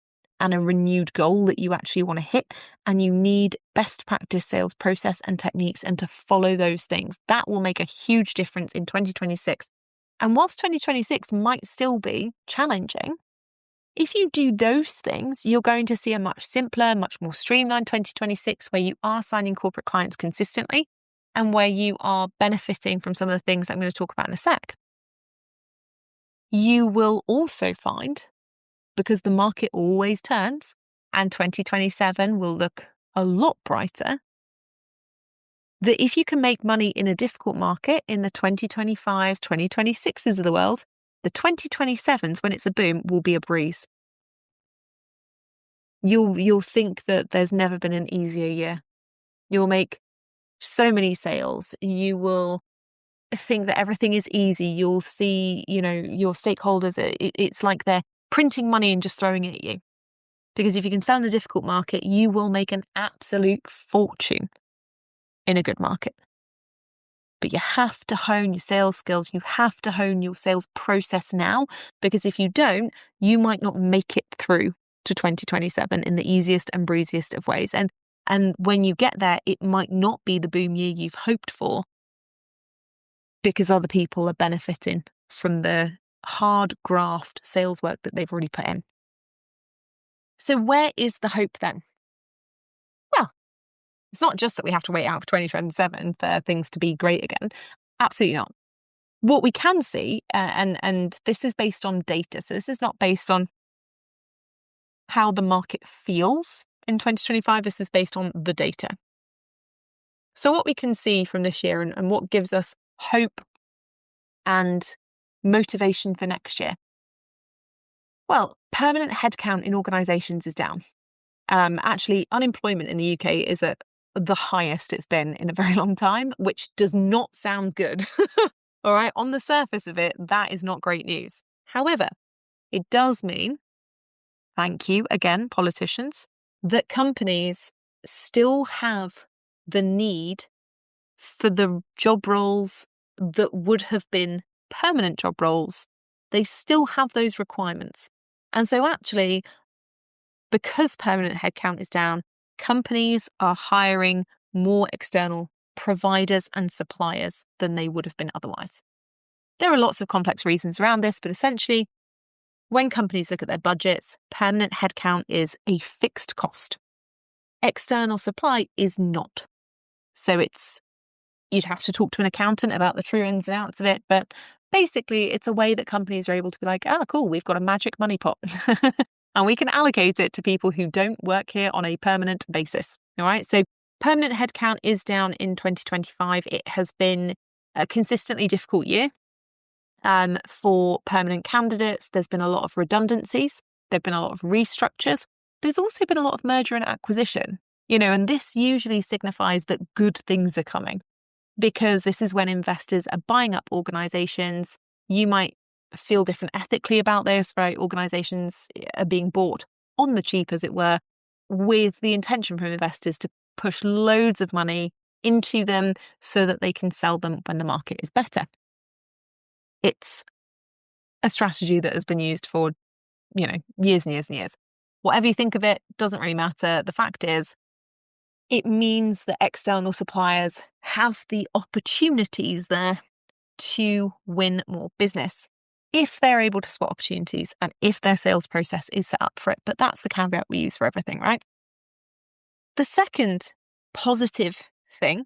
and a renewed goal that you actually want to hit. And you need best practice sales process and techniques, and to follow those things. That will make a huge difference in 2026. And whilst 2026 might still be challenging, if you do those things, you're going to see a much simpler, much more streamlined 2026 where you are signing corporate clients consistently and where you are benefiting from some of the things I'm going to talk about in a sec. You will also find, because the market always turns and 2027 will look a lot brighter, that if you can make money in a difficult market in the 2025s, 2026s of the world, the 2027s, when it's a boom, will be a breeze. You'll think that there's never been an easier year. You'll make so many sales. You will think that everything is easy. You'll see, your stakeholders, it's like they're printing money and just throwing it at you. Because if you can sell in a difficult market, you will make an absolute fortune in a good market. But you have to hone your sales skills. You have to hone your sales process now, because if you don't, you might not make it through to 2027 in the easiest and breeziest of ways. And when you get there, it might not be the boom year you've hoped for, because other people are benefiting from the hard graft sales work that they've already put in. So where is the hope then? Well, it's not just that we have to wait out for 2027 for things to be great again. Absolutely not. What we can see, and this is based on data, so this is not based on how the market feels in 2025, this is based on the data. So what we can see from this year and what gives us hope and motivation for next year. Well, permanent headcount in organisations is down. Actually, unemployment in the UK is at the highest it's been in a very long time, which does not sound good. All right, on the surface of it, that is not great news. However, it does mean, thank you again, politicians, that companies still have the need for the job roles that would have been permanent job roles. They still have those requirements. And so actually, because permanent headcount is down, companies are hiring more external providers and suppliers than they would have been otherwise. There are lots of complex reasons around this, but essentially, when companies look at their budgets, permanent headcount is a fixed cost. External supply is not. So you'd have to talk to an accountant about the true ins and outs of it, but basically it's a way that companies are able to be like, cool, we've got a magic money pot and we can allocate it to people who don't work here on a permanent basis. All right. So permanent headcount is down in 2025. It has been a consistently difficult year for permanent candidates. There's been a lot of redundancies. There've been a lot of restructures. There's also been a lot of merger and acquisition, and this usually signifies that good things are coming, because this is when investors are buying up organizations. You might feel different ethically about this, right? Organizations are being bought on the cheap, as it were, with the intention from investors to push loads of money into them so that they can sell them when the market is better. It's a strategy that has been used for, years and years and years. Whatever you think of it, doesn't really matter. The fact is, it means that external suppliers have the opportunities there to win more business if they're able to spot opportunities and if their sales process is set up for it. But that's the caveat we use for everything, right? The second positive thing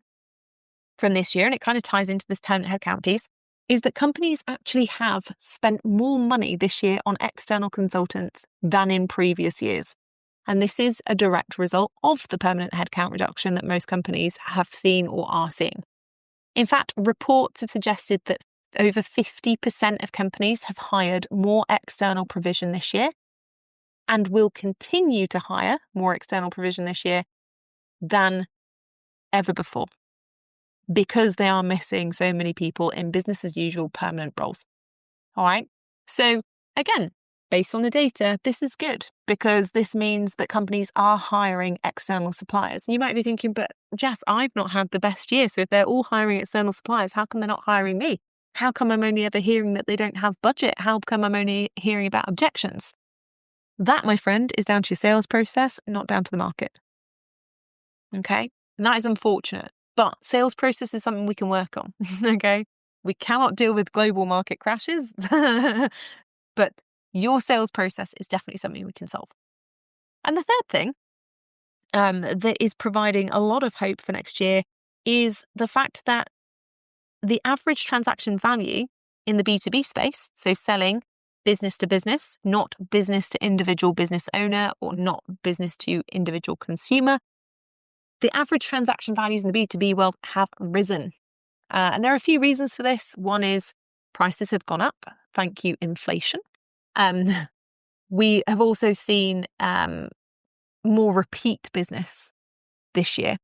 from this year, and it kind of ties into this permanent headcount piece, is that companies actually have spent more money this year on external consultants than in previous years. And this is a direct result of the permanent headcount reduction that most companies have seen or are seeing. In fact, reports have suggested that over 50% of companies have hired more external provision this year and will continue to hire more external provision this year than ever before, because they are missing so many people in business as usual permanent roles. All right. So again, based on the data, this is good, because this means that companies are hiring external suppliers. And you might be thinking, but Jess, I've not had the best year. So if they're all hiring external suppliers, how come they're not hiring me? How come I'm only ever hearing that they don't have budget? How come I'm only hearing about objections? That, my friend, is down to your sales process, not down to the market. Okay. And that is unfortunate, but sales process is something we can work on. Okay. We cannot deal with global market crashes, but your sales process is definitely something we can solve. And the third thing that is providing a lot of hope for next year is the fact that the average transaction value in the B2B space, so selling business to business, not business to individual business owner or not business to individual consumer, the average transaction values in the B2B world have risen. And there are a few reasons for this. One is prices have gone up. Thank you, inflation. We have also seen more repeat business this year.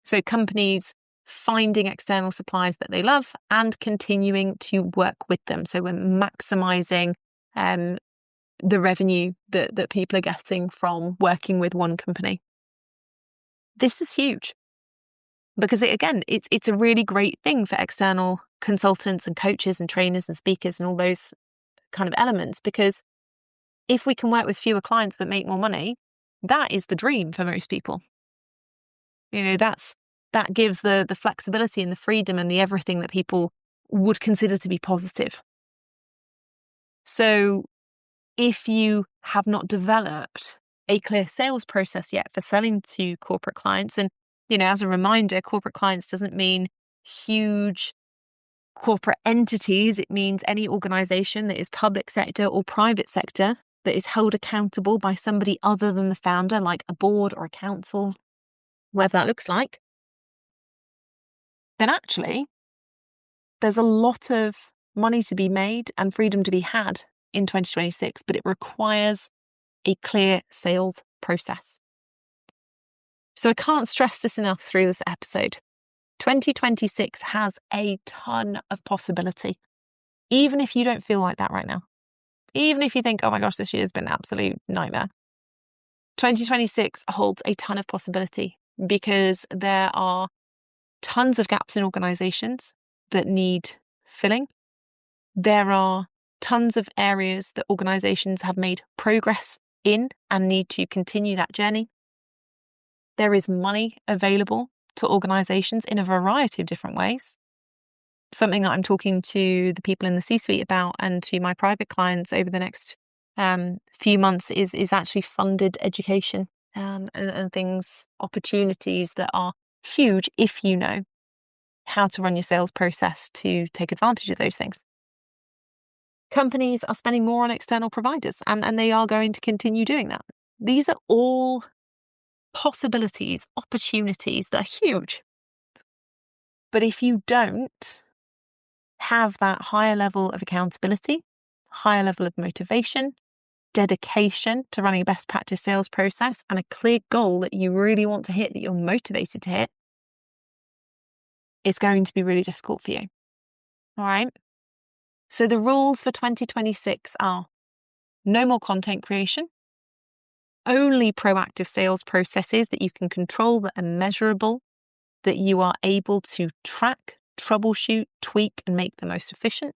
So companies finding external suppliers that they love and continuing to work with them. So we're maximizing the revenue that people are getting from working with one company. This is huge, because it's a really great thing for external consultants and coaches and trainers and speakers and all those kind of elements, because if we can work with fewer clients but make more money, that is the dream for most people. That gives the flexibility and the freedom and the everything that people would consider to be positive. So if you have not developed a clear sales process yet for selling to corporate clients. And, as a reminder, corporate clients doesn't mean huge corporate entities. It means any organization that is public sector or private sector that is held accountable by somebody other than the founder, like a board or a council, whatever that looks like. Then actually, there's a lot of money to be made and freedom to be had in 2026, but it requires a clear sales process. So I can't stress this enough through this episode. 2026 has a ton of possibility, even if you don't feel like that right now. Even if you think, oh my gosh, this year has been an absolute nightmare. 2026 holds a ton of possibility because there are tons of gaps in organizations that need filling. There are tons of areas that organizations have made progress in and need to continue that journey. There is money available to organizations in a variety of different ways. Something that I'm talking to the people in the C-suite about and to my private clients over the next few months is actually funded education and things, opportunities that are huge if you know how to run your sales process to take advantage of those things. Companies are spending more on external providers and they are going to continue doing that. These are all possibilities, opportunities that are huge. But if you don't have that higher level of accountability, higher level of motivation, dedication to running a best practice sales process, and a clear goal that you really want to hit, that you're motivated to hit, it's going to be really difficult for you. All right. So the rules for 2026 are no more content creation, only proactive sales processes that you can control, that are measurable, that you are able to track, troubleshoot, tweak, and make the most efficient.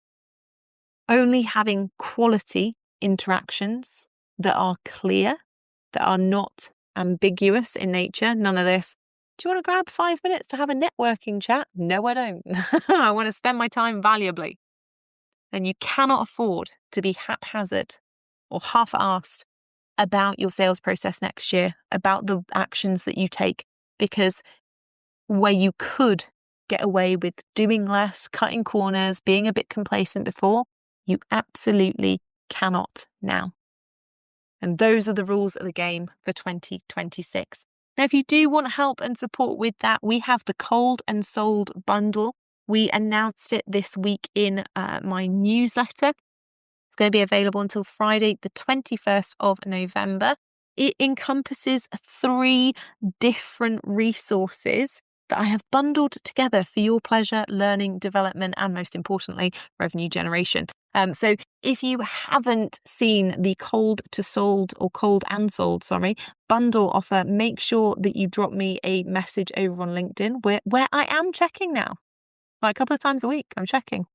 Only having quality interactions that are clear, that are not ambiguous in nature. None of this, do you want to grab 5 minutes to have a networking chat? No, I don't. I want to spend my time valuably. And you cannot afford to be haphazard or half-assed about your sales process next year, about the actions that you take, because where you could get away with doing less, cutting corners, being a bit complacent before, you absolutely cannot now. And those are the rules of the game for 2026. Now, if you do want help and support with that, we have the Cold and Sold bundle. We announced it this week in my newsletter. It's going to be available until Friday, the 21st of November. It encompasses 3 different resources that I have bundled together for your pleasure, learning, development, and most importantly, revenue generation. So if you haven't seen the Cold and Sold bundle offer, make sure that you drop me a message over on LinkedIn where I am checking now. Like a couple of times a week, I'm checking.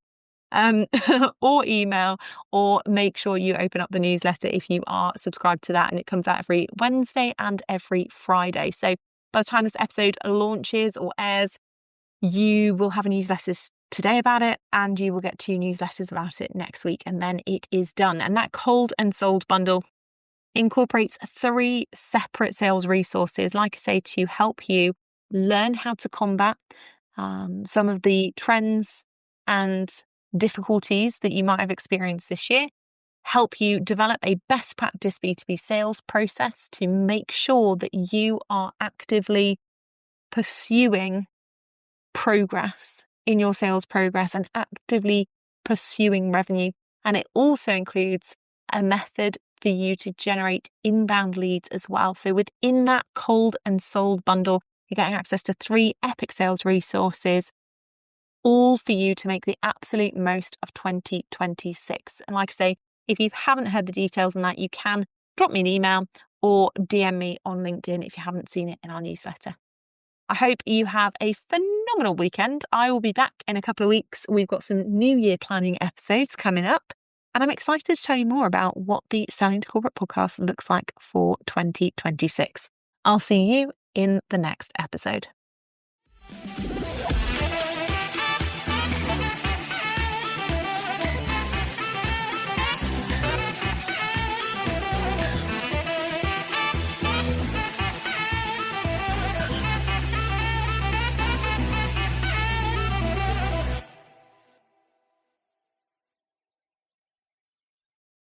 Or email, or make sure you open up the newsletter if you are subscribed to that, and it comes out every Wednesday and every Friday. So by the time this episode launches or airs, you will have a newsletter today about it, and you will get 2 newsletters about it next week, and then it is done. And that Cold and Sold bundle incorporates 3 separate sales resources, like I say, to help you learn how to combat some of the trends and difficulties that you might have experienced this year, help you develop a best practice B2B sales process to make sure that you are actively pursuing progress in your sales progress and actively pursuing revenue. And it also includes a method for you to generate inbound leads as well. So within that Cold and Sold bundle, you're getting access to 3 epic sales resources, all for you to make the absolute most of 2026. And like I say, if you haven't heard the details on that, you can drop me an email or DM me on LinkedIn if you haven't seen it in our newsletter. I hope you have a phenomenal weekend. I will be back in a couple of weeks. We've got some New Year planning episodes coming up, and I'm excited to tell you more about what the Selling to Corporate podcast looks like for 2026. I'll see you in the next episode.